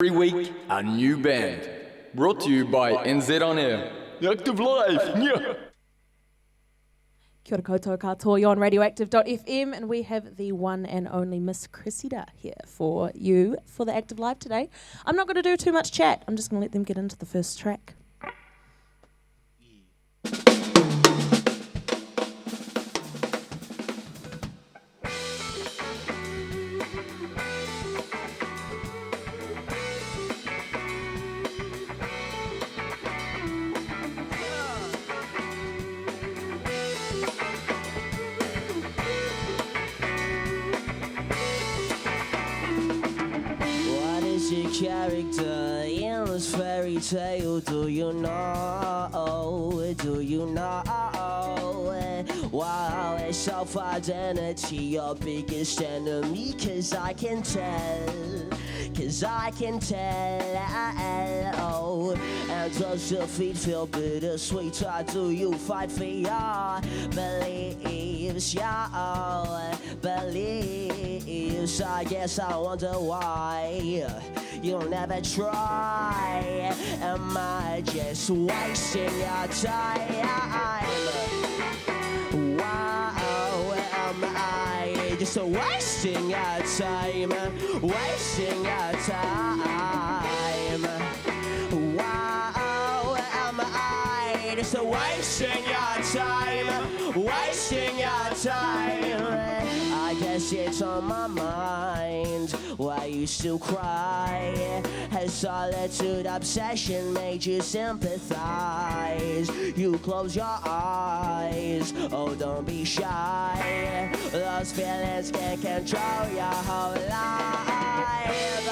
Every week, a new band. Brought to you by NZ On Air. The Active Live! Yeah. Kia ora koutou katoa, you're on radioactive.fm, and we have the one and only Miss Cressida here for you for the Active Live today. I'm not going to do too much chat. I'm just going to let them get into the first track. Character in this fairy tale, do you know? Do you know? Wow, it's self-identity, your biggest enemy, 'cause I can tell. 'Cause I can tell. And does defeat feel bittersweet? Or do you fight for your beliefs? Your beliefs. I guess I wonder why you'll never try. Am I just wasting your time? Wow, am I just wasting your time? Wasting your time. Wow, am I just wasting your time? Wasting your time. I guess it's on my mind. Why you still cry? Has solitude obsession made you sympathize? You close your eyes, oh don't be shy. Those feelings can control your whole life.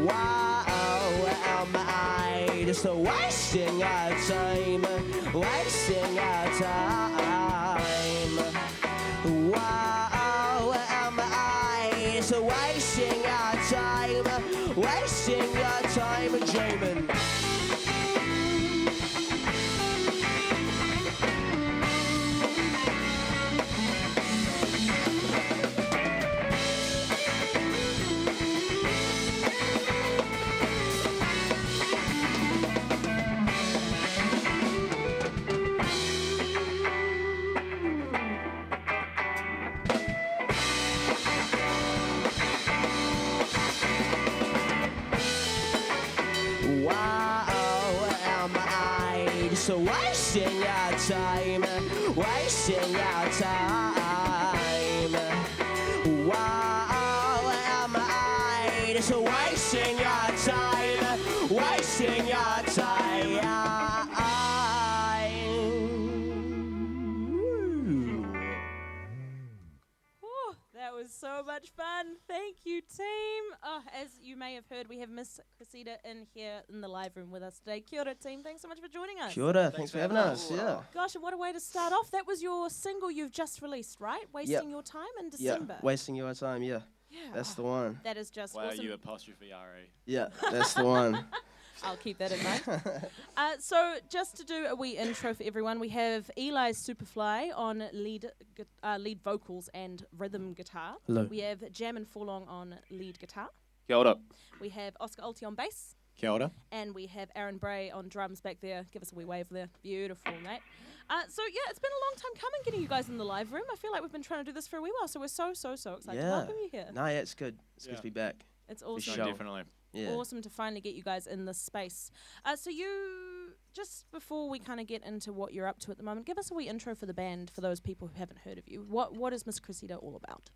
Wow, am I just wasting your time? Wasting your time. Wow, am I just wasting your time? Wasting your time, Jamin. So wasting your time, wasting your time. Wow, am I just wasting your time, wasting your time. Oh, that was so much fun. Thank you, team. Oh, as you may have heard, we have Miss Cressida in here in the live room with us today. Kia ora, team. Thanks so much for joining us. Kia ora, thanks for having us. Yeah. Gosh, and what a way to start off. That was your single you've just released, right? Wasting Your Time in December. Yeah, Wasting Your Time, yeah. That's the one. That is just wow, awesome. you apostrophe R-E. Yeah, that's the one. I'll keep that in mind. So just to do a wee intro for everyone, we have Eli's Superfly on lead vocals and rhythm guitar. Hello. We have Jam and Forlong on lead guitar. Kia ora. We have Oscar Ulti on bass. Kia ora. And we have Aaron Bray on drums back there. Give us a wee wave there. Beautiful, mate. So yeah, it's been a long time coming getting you guys in the live room. I feel like we've been trying to do this for a wee while, so we're so excited to welcome you here. No, yeah, it's good. It's good to be back. It's awesome. No, definitely. Yeah. Awesome to finally get you guys in this space. So you, just before we kind of get into what you're up to at the moment, give us a wee intro for the band for those people who haven't heard of you. What is Miss Cressida all about?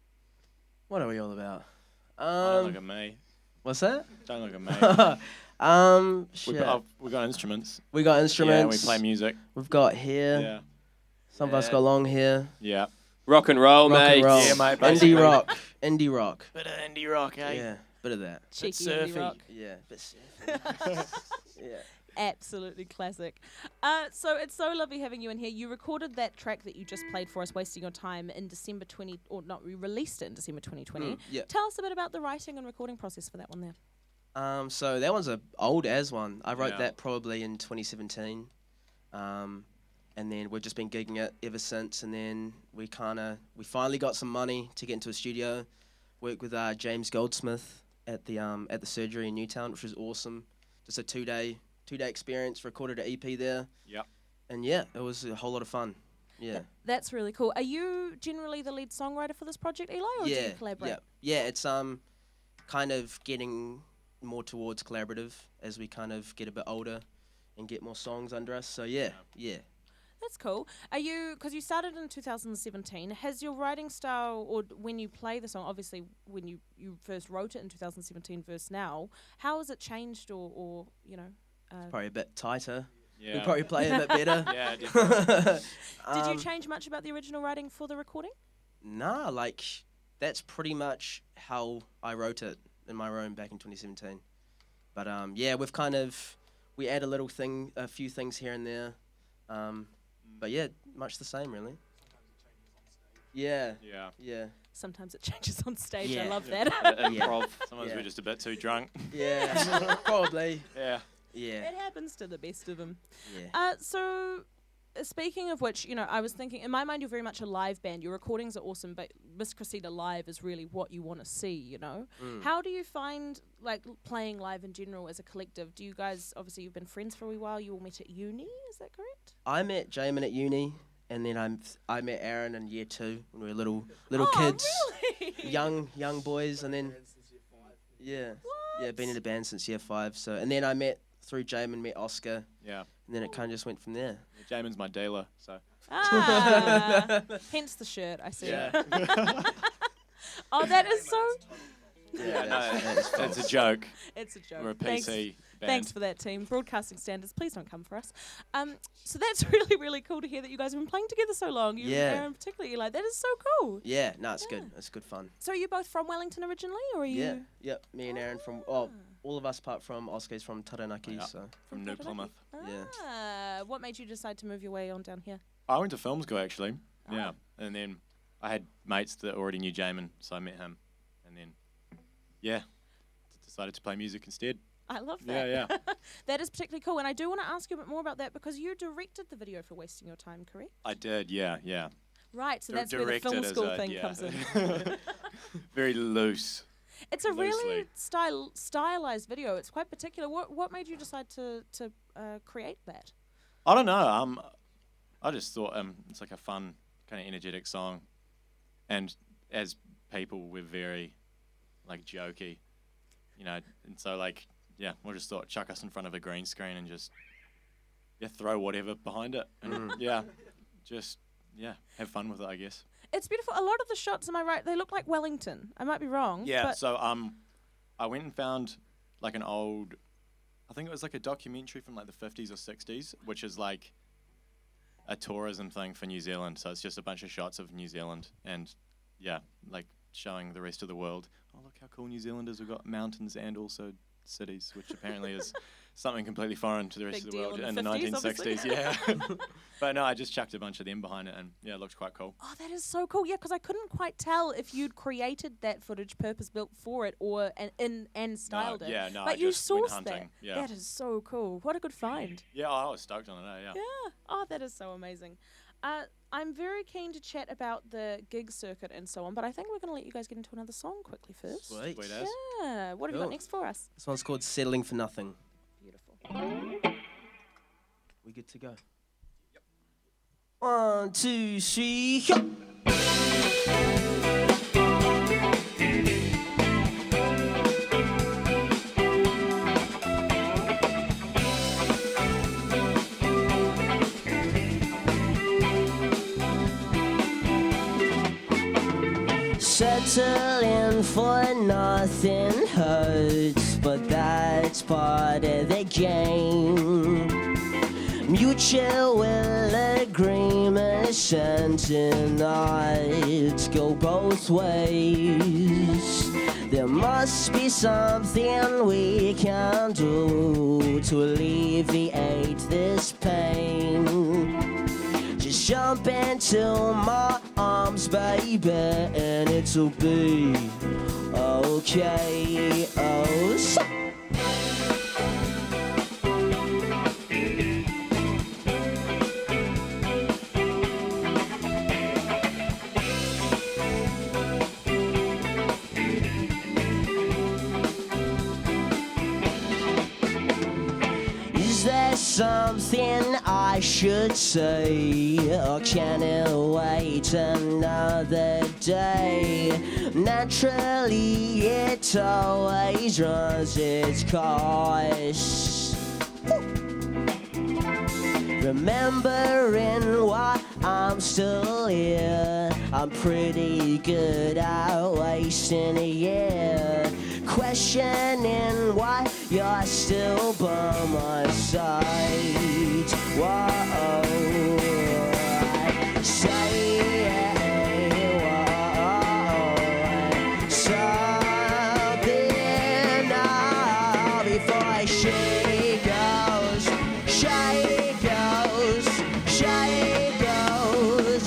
What are we all about? Don't look at me. What's that? Don't look at me. Shit. We got instruments. We got instruments. Yeah, we play music. We've got hair. Yeah. Some of us got long hair. Yeah. Rock and roll, Rock mate. and roll. Yeah, mate. Indie rock. Indie rock. Bit of indie rock, eh? Yeah, bit of that. Cheeky surfy. indie rock. Yeah, bit surfy. Yeah. Absolutely classic. So it's so lovely having you in here. You recorded that track that you just played for us, Wasting Your Time, in December 20, or not, we released it in December 2020. Yeah. Tell us a bit about the writing and recording process for that one there. So that one's a old as one. I wrote Yeah. that probably in 2017. And then we've just been gigging it ever since. And then we finally got some money to get into a studio, work with James Goldsmith, at the surgery in Newtown, which was awesome. Just a two-day experience. Recorded an EP there. Yep. And yeah, it was a whole lot of fun. Yeah. That's really cool. Are you generally the lead songwriter for this project, Eli, or do you collaborate? Yeah. It's kind of getting more towards collaborative as we kind of get a bit older and get more songs under us. So yeah. That's cool. Are you, because you started in 2017, has your writing style, or when you play the song, obviously when you first wrote it in 2017 versus now, how has it changed or you know? Probably a bit tighter. Yeah. We probably play a bit better. Yeah, definitely. Did you change much about the original writing for the recording? Nah, like, that's pretty much how I wrote it in my room back in 2017. But yeah, we add a few things here and there. But yeah, much the same, really. Yeah. Sometimes it changes on stage. Yeah. I love that. Improv. Sometimes we're just a bit too drunk. Yeah, probably. Yeah. Yeah. It happens to the best of them. Yeah. So, speaking of which, you know, I was thinking, in my mind, you're very much a live band. Your recordings are awesome, but Miss Cressida live is really what you want to see, you know? How do you find, like, playing live in general as a collective? Do you guys, obviously, you've been friends for a wee while. You all met at uni, is that correct? I met Jamin at uni, and then I met Aaron in year 2 when we were little kids. Really? Young boys, and then... Yeah. Yeah, been in a band since year 5. So, and then I met... Through Jamin, met Oscar. Yeah. And then it kind of just went from there. Jamin's my dealer, so. Hence the shirt, I see. Yeah. Oh, that is so... Yeah, it's a joke. It's a joke. We're a PC band. Thanks for that, team. Broadcasting standards, please don't come for us. So that's really, really cool to hear that you guys have been playing together so long. You and Aaron particularly, Eli. That is so cool. Yeah, no, it's good. It's good fun. So are you both from Wellington originally, or are you... Yeah, yep. Me and Aaron from... Oh, all of us apart from Oscar's from Taranaki, so... From New Plymouth. Yeah. What made you decide to move your way on down here? I went to film school, actually. Yeah. And then I had mates that already knew Jamin, so I met him. And then, decided to play music instead. I love that. Yeah. That is particularly cool. And I do want to ask you a bit more about that because you directed the video for Wasting Your Time, correct? I did, yeah. Right, so that's where the film school thing comes in. Very loose. It's a really stylized video. It's quite particular. What made you decide to create that? I don't know. I just thought it's like a fun, kind of energetic song. And as people, we're very, like, jokey, you know. And so, like, we just thought chuck us in front of a green screen and just, throw whatever behind it. And, have fun with it, I guess. It's beautiful. A lot of the shots, am I right? They look like Wellington. I might be wrong. Yeah. But So I went and found like an old, I think it was like a documentary from like the 50s or 60s, which is like a tourism thing for New Zealand. So it's just a bunch of shots of New Zealand and like showing the rest of the world. Oh, look how cool New Zealand is. We've got mountains and also cities, which apparently is something completely foreign to the rest Big of the deal world in in the the 50s, 1960s. Yeah. But no, I just chucked a bunch of them behind it and it looked quite cool. oh, that is so cool. Yeah, because I couldn't quite tell if you'd created that footage purpose-built for it or and styled it. Yeah, no, but I you just went sourced hunting. that. Yeah. That is so cool. What a good find. Yeah, I was stoked on it, yeah. Yeah. Oh, that is so amazing. I'm very keen to chat about the gig circuit and so on, but I think we're going to let you guys get into another song quickly first. Sweet. Sweet as. Yeah. What have you got Cool. next for us? This one's called Settling for Nothing. Beautiful. We good to go? Yep. 1, 2, 3, go! Settling for nothing hurts, but that's part of the game. Mutual agreements and tonight go both ways. There must be something we can do to alleviate this pain. Just jump into my arms, baby, and it'll be okay. Oh, something I should say, or can it wait another day? Naturally, it always runs its course. Remembering why I'm still here, I'm pretty good at wasting a year. Questioning why you're still by my side. Whoa, say something now before she goes,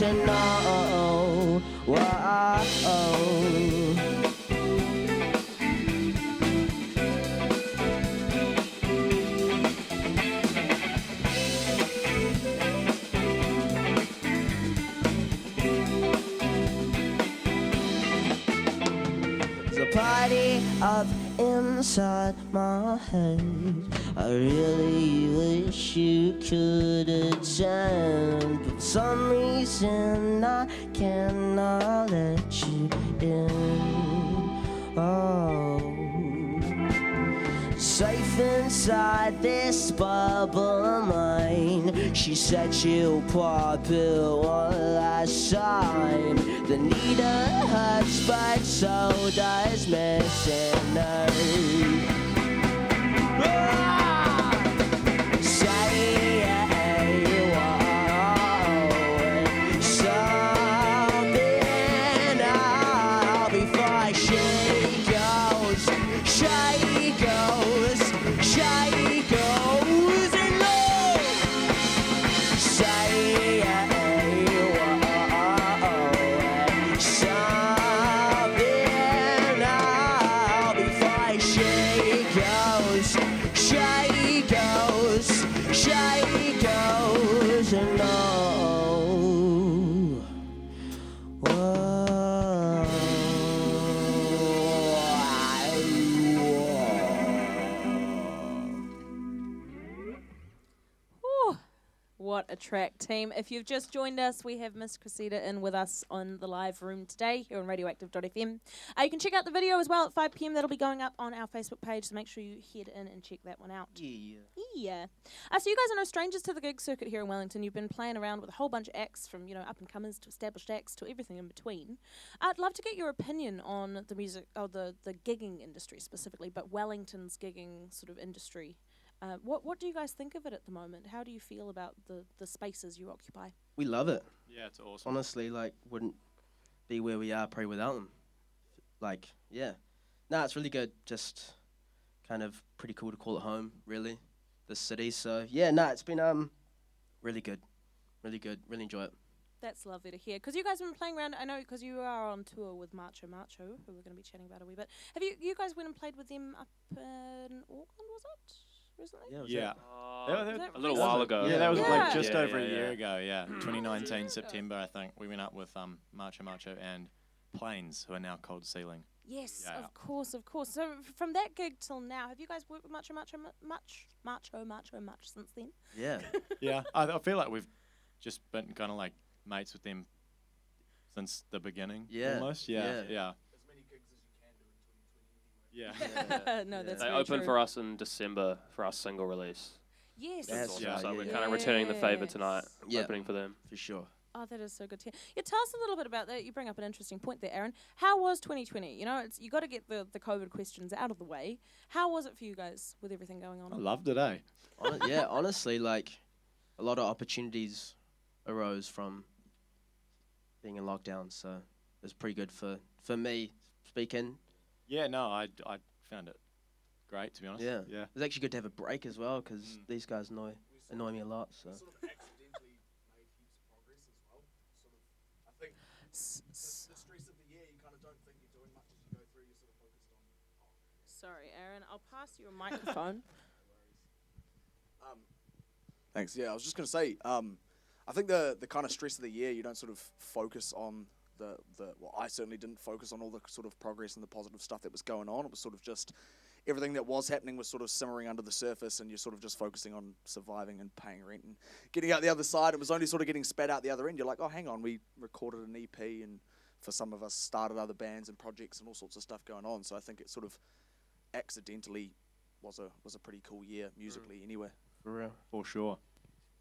and no, whoa. Party up inside my head. I really wish you could attend, but for some reason I cannot let you in. Oh, safe inside this bubble of mine. She said she'll pop it one last time. The needle hurts, but so does missing her. Say something now before she goes, and love. Say What a track, team. If you've just joined us, we have Miss Cressida in with us on the live room today here on radioactive.fm. You can check out the video as well at 5 p.m. That'll be going up on our Facebook page, so make sure you head in and check that one out. Yeah. So you guys are no strangers to the gig circuit here in Wellington. You've been playing around with a whole bunch of acts, from up-and-comers to established acts to everything in between. I'd love to get your opinion on the music, or the gigging industry specifically, but Wellington's gigging sort of industry. What do you guys think of it at the moment? How do you feel about the spaces you occupy? We love it. Yeah, it's awesome. Honestly, wouldn't be where we are probably without them. Yeah. No, it's really good. Just kind of pretty cool to call it home, really, this city. So, yeah, it's been really good. Really good. Really enjoy it. That's lovely to hear. Because you guys have been playing around, I know, because you are on tour with Macho, who we're going to be chatting about a wee bit. Have you guys went and played with them up in Auckland, was it? Recently? Yeah. A little while ago. Yeah, that was Yeah. just over a year ago, 2019 September, I think. We went up with Macho and Planes, who are now Cold Ceiling. Yes, Yeah. of course. So from that gig till now, have you guys worked with Macho much since then? Yeah. Yeah, I feel like we've just been kind of like mates with them since the beginning, almost. Yeah. As many gigs as you can do in 2020 anyway. Yeah. No, that's They very opened true. for us in December for our single release. Yes. That's Awesome. right, So we're yeah. kind of returning the favour tonight, Yeah. opening for them. For sure. Oh, that is so good to hear. Yeah, tell us a little bit about that. You bring up an interesting point there, Aaron. How was 2020? You know, you got to get the COVID questions out of the way. How was it for you guys with everything going on? I loved it, eh? Honestly, a lot of opportunities arose from being in lockdown, so it was pretty good for me speaking. Yeah, no, I found it great, to be honest. Yeah. Yeah. It was actually good to have a break as well, because these guys annoy me a lot. So. Sort of accidentally made heaps of progress as well. I think the stress of the year, you kind of don't think you're doing much as you go through. You're sort of focused on. Sorry, Aaron. I'll pass you a microphone. Thanks. Yeah, I was just going to say, I think the kind of stress of the year, you don't sort of focus on well, I certainly didn't focus on all the sort of progress and the positive stuff that was going on. It was sort of just everything that was happening was sort of simmering under the surface, and you're sort of just focusing on surviving and paying rent and getting out the other side. It was only sort of getting spat out the other end. You're like, oh, hang on, we recorded an EP, and for some of us started other bands and projects and all sorts of stuff going on. So I think it sort of accidentally was a pretty cool year musically anyway. For real. For sure.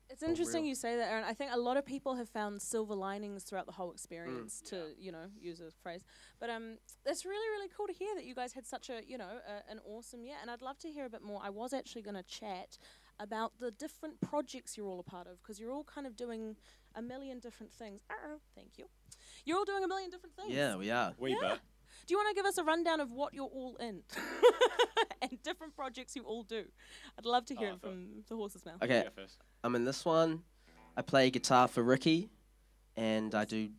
It's interesting you say that, Aaron. I think a lot of people have found silver linings throughout the whole experience, to use a phrase. But it's really, really cool to hear that you guys had such a an awesome year. And I'd love to hear a bit more. I was actually going to chat about the different projects you're all a part of, because you're all kind of doing a million different things. Thank you. You're all doing a million different things. Yeah, we are. We bet. Do you want to give us a rundown of what you're all in and different projects you all do? I'd love to hear it from the horse's mouth. Okay, I'm in this one. I play guitar for Ricky, and I do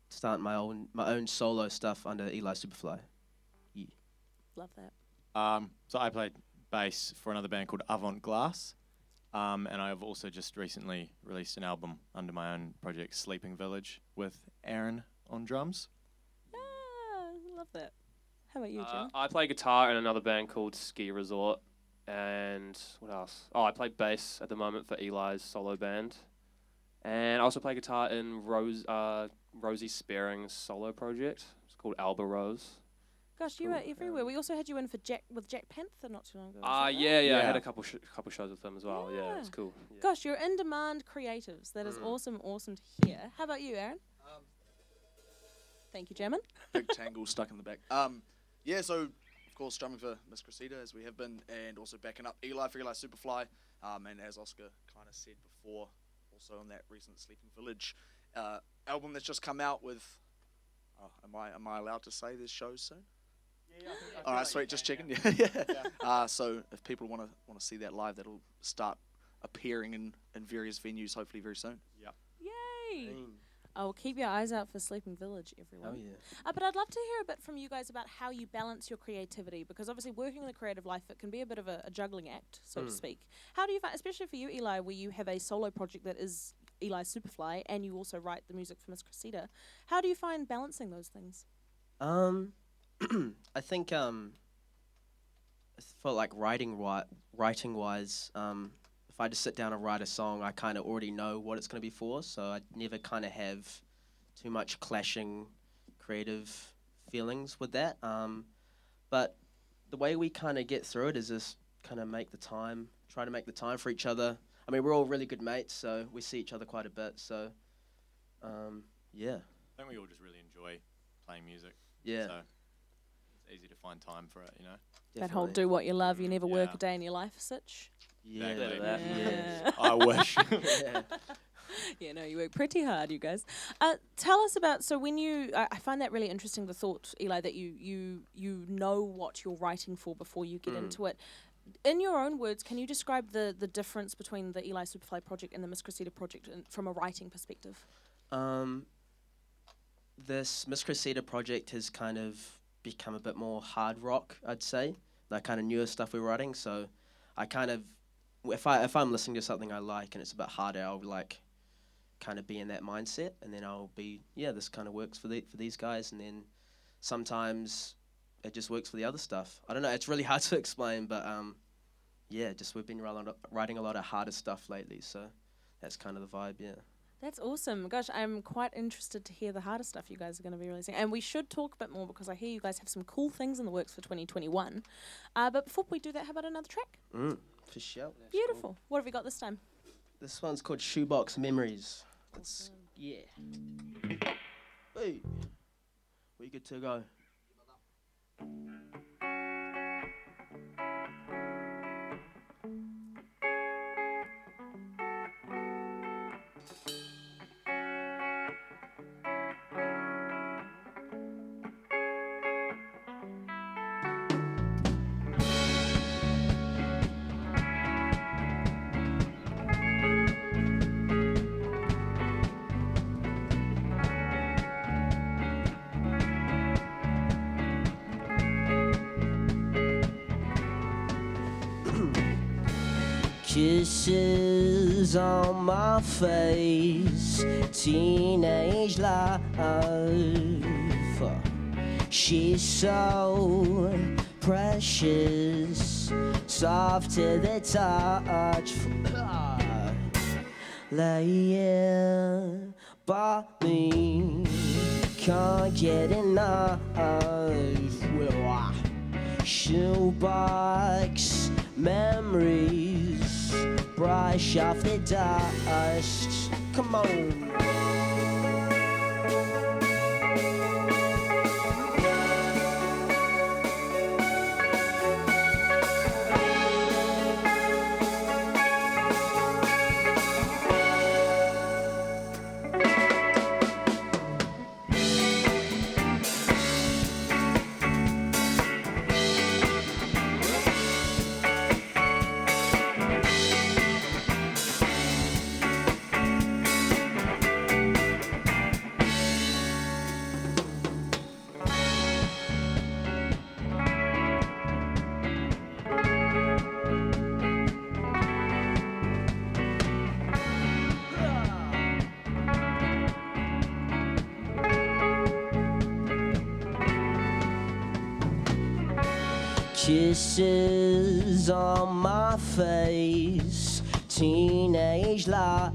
start my own solo stuff under Eli Superfly. Yeah. Love that. So I played bass for another band called Avant Glass, and I've also just recently released an album under my own project, Sleeping Village, with Aaron on drums. Love that. How about you, Jim? I play guitar in another band called Ski Resort. And what else? Oh, I play bass at the moment for Eli's solo band. And I also play guitar in Rosie Sparing's solo project. It's called Alba Rose. Gosh, you were everywhere. We also had you in for Jack Panther not too long ago. Yeah. I had a couple shows with them as well. Yeah, it's cool. Yeah. Gosh, you're in-demand creatives. That is awesome to hear. How about you, Aaron? Thank you, German. Big tangle stuck in the back. So of course drumming for Miss Cressida, as we have been, and also backing up Eli for Eli Superfly, and as Oscar kind of said before, also on that recent Sleeping Village album that's just come out with. Am I allowed to say there's shows soon? Yeah. All right, sweet. Just checking. Yeah. So if people want to see that live, that'll start appearing in various venues, hopefully very soon. Yeah. Yay! Oh, keep your eyes out for Sleeping Village, everyone. Oh, yeah. But I'd love to hear a bit from you guys about how you balance your creativity, because obviously working in the creative life, it can be a bit of a juggling act, so to speak. How do you find, especially for you, Eli, where you have a solo project that is Eli Superfly, and you also write the music for Miss Cressida, how do you find balancing those things? I think for like writing wise, if I just sit down and write a song, I kind of already know what it's going to be for, so I never kind of have too much clashing creative feelings with that. But the way we kind of get through it is just kind of try to make the time for each other. I mean, we're all really good mates, so we see each other quite a bit, so yeah. I think we all just really enjoy playing music. Yeah. So it's easy to find time for it, you know? That whole do what you love, you never work a day in your life, such. Yeah. Yeah. I wish. Yeah. Yeah, no, you work pretty hard, you guys. Tell us about, so when you, I find that really interesting, the thought, Eli, that you know what you're writing for before you get into it. In your own words, can you describe the difference between the Eli Superfly project and the Miss Cressida project from a writing perspective? This Miss Cressida project has kind of become a bit more hard rock, I'd say. That kind of newer stuff we're writing, so I kind of, if I'm listening to something I like and it's a bit harder, I'll like kind of be in that mindset, and then I'll be, this kind of works for these guys, and then sometimes it just works for the other stuff. I don't know, it's really hard to explain, but just we've been writing a lot of harder stuff lately, so that's kind of the vibe, yeah. That's awesome. Gosh, I'm quite interested to hear the harder stuff you guys are going to be releasing. And we should talk a bit more, because I hear you guys have some cool things in the works for 2021. But before we do that, how about another track? For sure. Beautiful. Cool. What have we got this time? This one's called Shoebox Memories. It's, Hey, we good to go. Kisses on my face, teenage life. She's so precious, soft to the touch. Laying by me, can't get enough. Shoebox memories, brush off the dust. Come on. Kisses on my face, teenage love.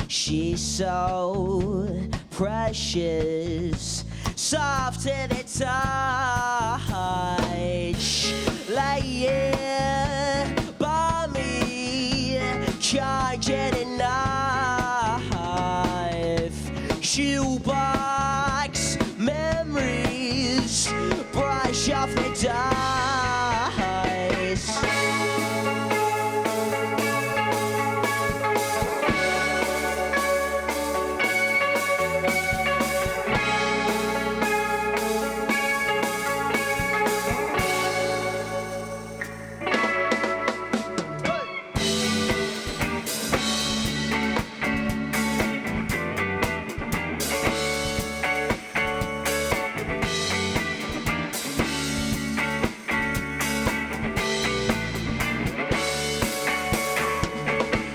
She's so precious, soft to the touch. Laying by me, can't get enough. Shoebox memories, brush off the dice.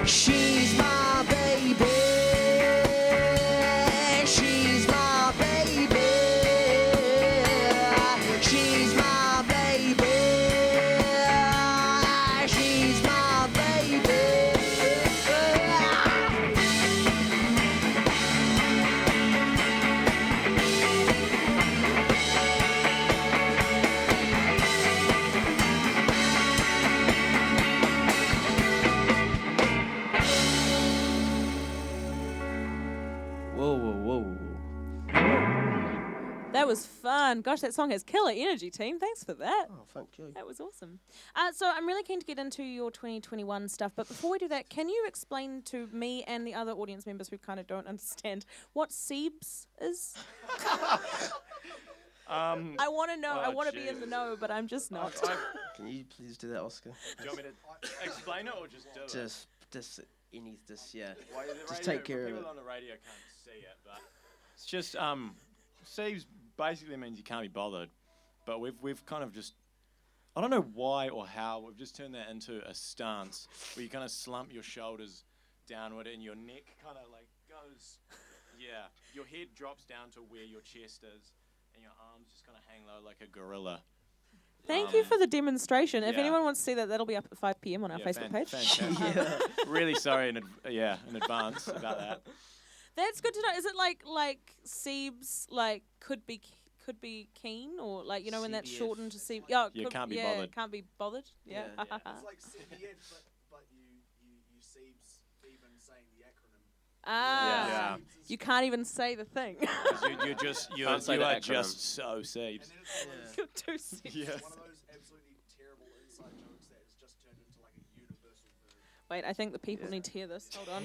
She's my baby. She's my baby. She's my baby. She's my baby. Whoa, whoa, whoa. That was fun. Gosh, that song has killer energy, team. Thanks for that. Oh, thank you. That was awesome. So I'm really keen to get into your 2021 stuff, but before we do that, can you explain to me and the other audience members who kind of don't understand what Siebes is? I want to know. I want to be in the know, but I'm just not. Can you please do that, Oscar? Do you want me to explain it or just do it? Just yeah. Well, the Just radio- take care of people it. on the radio can't see it, but it's just Sieves basically means you can't be bothered. But we've kind of just, I don't know why or how, we've just turned that into a stance where you kind of slump your shoulders downward and your neck kind of like goes, yeah, your head drops down to where your chest is and your arms just kind of hang low like a gorilla. Thank you for the demonstration. If yeah. anyone wants to see that, that'll be up at 5 p.m. on our Yeah, Facebook page. Fantastic. Really sorry in advance about that. That's good to know. Is it like Siebes could be keen, or like, you know, when that's CBF. shortened to Siebes? Yeah, can't be bothered. Can't be bothered. Yeah. Yeah. It's like CBF, but you Siebes even saying the acronym. Ah. Yeah. You can't even say the thing. You're just you Can't say are the acronym. just so Sieves. And then it's You're too sick. Yeah. one of those absolutely terrible inside jokes that has just turned into like a universal verb. Wait, I think the people need to hear this. Hold on.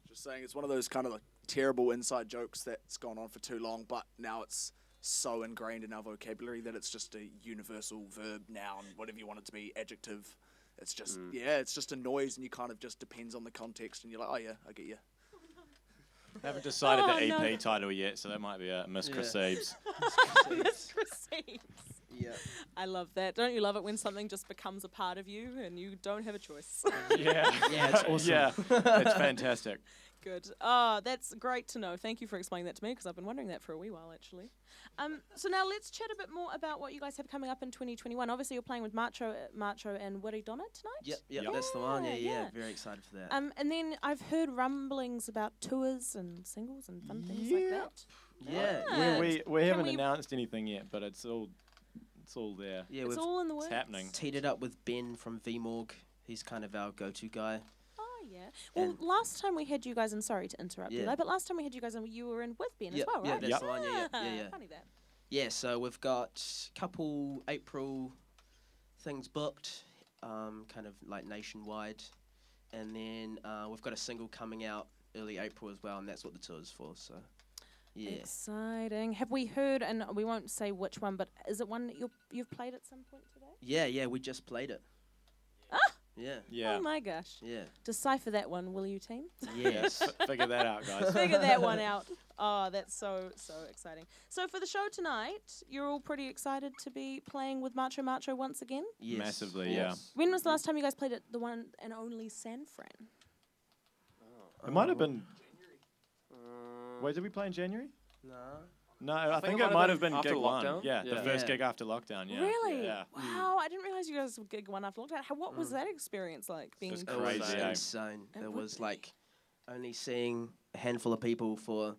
Just saying, it's one of those kind of like terrible inside jokes that's gone on for too long, but now it's so ingrained in our vocabulary that it's just a universal verb, noun, whatever you want it to be, adjective. It's just, it's just a noise, and you kind of just depends on the context, and you're like, oh yeah, I get you. Haven't decided Oh, the EP no. title yet, so that might be a Miss Yeah. Cressides. Miss Cressida. Yeah. I love that. Don't you love it when something just becomes a part of you and you don't have a choice? Yeah. Yeah, it's awesome. Yeah, it's fantastic. Good. Oh, that's great to know. Thank you for explaining that to me because I've been wondering that for a wee while actually. So now let's chat a bit more about what you guys have coming up in 2021. Obviously, you're playing with Macho and Wiri Donna tonight. Yep, that's the one. Yeah, Yeah. very excited for that. And then I've heard rumblings about tours and singles and fun things like that. Yeah. We haven't we- announced anything yet, but it's all there. Yeah, It's we've all in the works. happening. teed it up with Ben from VMorg. He's kind of our go-to guy. Oh yeah. Well, And- last time we had you guys, and sorry to interrupt you, Yeah. but last time we had you guys, and you were in with Ben Yep, as well, yeah, right? that's the one, yeah. Funny that. Yeah, so we've got a couple April things booked, kind of like nationwide. And then we've got a single coming out early April as well, and that's what the tour is for, so yeah. Exciting. Have we heard, and we won't say which one, but is it one that you've played at some point today? Yeah, we just played it. Ah! Yeah, Yeah. Oh my gosh. yeah. Decipher that one, will you, team? Yes. Figure that out, guys. Figure that one out. Oh, that's so exciting. So for the show tonight, you're all pretty excited to be playing with Macho once again? Yes. Massively, yeah. When was the last time you guys played at the one and only San Fran? It might have been. Wait, did we play in January? No. No, I think it it might have been after gig lockdown. one. Yeah, the Yeah. first Yeah. gig after lockdown. Yeah. Really? Yeah. Wow, I didn't realize you guys would gig one after lockdown. What was that experience like? Being It's It was Crazy, eh? insane. It It would was be. like only seeing a handful of people for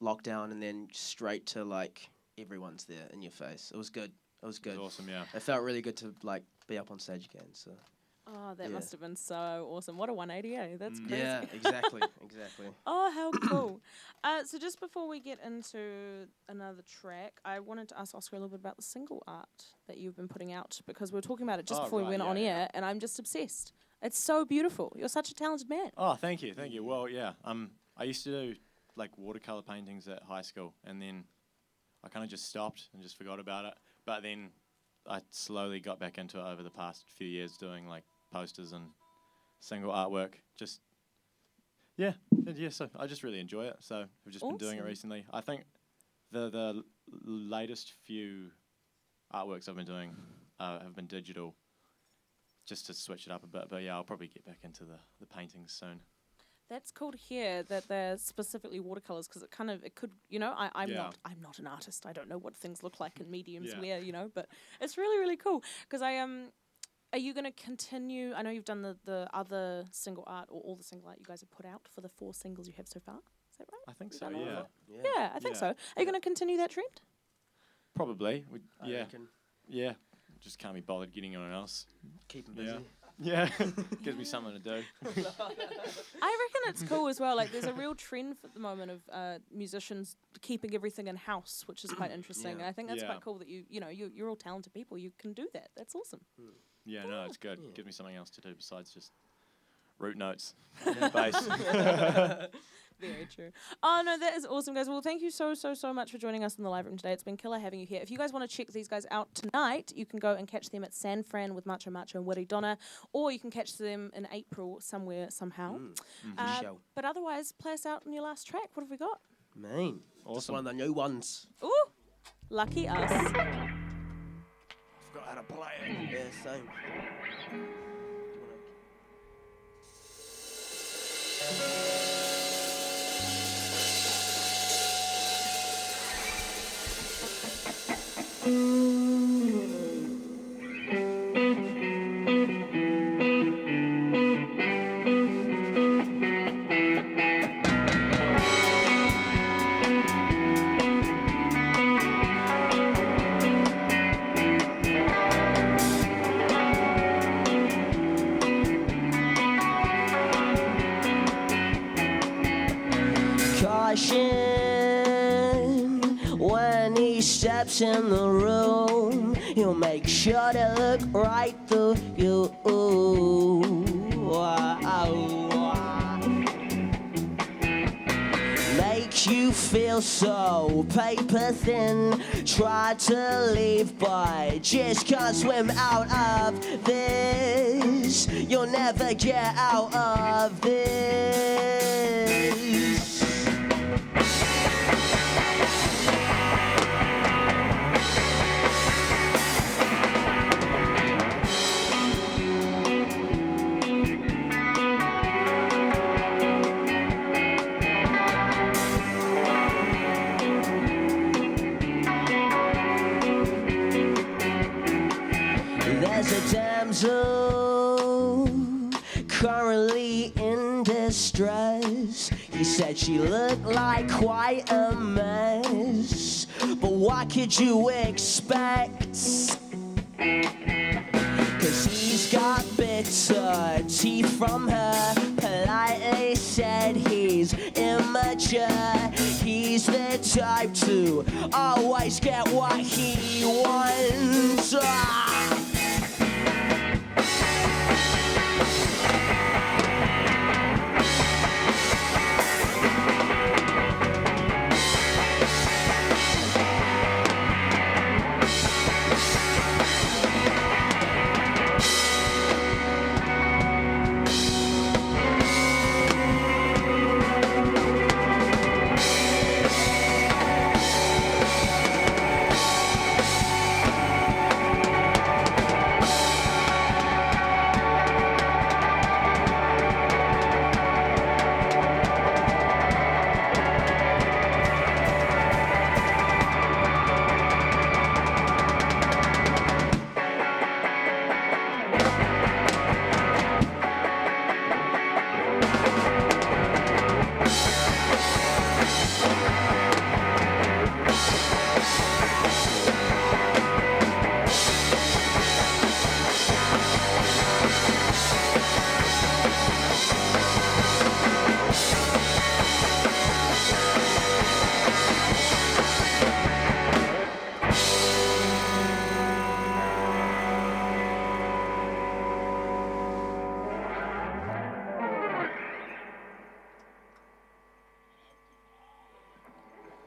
lockdown and then straight to like everyone's there in your face. It was good. It was It good. was awesome, yeah. It felt really good to like be up on stage again. So Oh, that Yeah. must have been so awesome. What a 180, eh? That's crazy. yeah, exactly. Oh, how cool. So just before we get into another track, I wanted to ask Oscar a little bit about the single art that you've been putting out because we were talking about it just Oh, before we right, went yeah, on yeah. air, and I'm just obsessed. It's so beautiful. You're such a talented man. Oh, thank you. Well, yeah. I used to do like watercolor paintings at high school, and then I kind of just stopped and just forgot about it. But then I slowly got back into it over the past few years, doing like posters and single artwork. Just yeah. So I just really enjoy it. So I've just been doing it Awesome. recently. I think the latest few artworks I've been doing have been digital, just to switch it up a bit. But yeah, I'll probably get back into the paintings soon. That's cool to hear that they're specifically watercolors because it could, I'm Yeah. I'm not an artist. I don't know what things look like in mediums Yeah. where, but it's really, really cool because are you going to continue? I know you've done the other single art or all the single art you guys have put out for the 4 singles you have so far. Is that right? I think You've so. done all of Yeah. it? Yeah, I think Yeah. so. Are you going to continue that trend? Probably. I Yeah. reckon. Yeah. Just can't be bothered getting anyone else. Keep 'em busy. Yeah. Gives me something to do. I reckon it's cool as well. Like, there's a real trend at the moment of musicians keeping everything in house, which is quite interesting. Yeah. And I think that's Yeah. quite cool that you're all talented people. You can do that. That's awesome. Yeah, no, it's good. Yeah. Gives me something else to do besides just root notes, Yeah. bass. Very true. Oh, no, that is awesome, guys. Well, thank you so much for joining us in the live room today. It's been killer having you here. If you guys want to check these guys out tonight, you can go and catch them at San Fran with Macho and Wiri Donna, or you can catch them in April somewhere, somehow. Show. But otherwise, play us out on your last track. What have we got? Man. Just Awesome. one of the new ones. Ooh, lucky us. Forgot how to play it. Yeah, same. Caution when he steps in the room, he'll make sure to look right through you. Make you feel so paper thin. Try to leave, but just can't swim out of this. You'll never get out of this. was a damsel currently in distress. He said she looked like quite a mess, but what could you expect? 'Cause he's got bitter teeth from her. Politely said he's immature. He's the type to always get what he wants.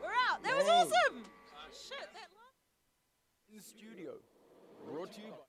We're out. That was awesome. Shit, that. In the studio. Brought to you by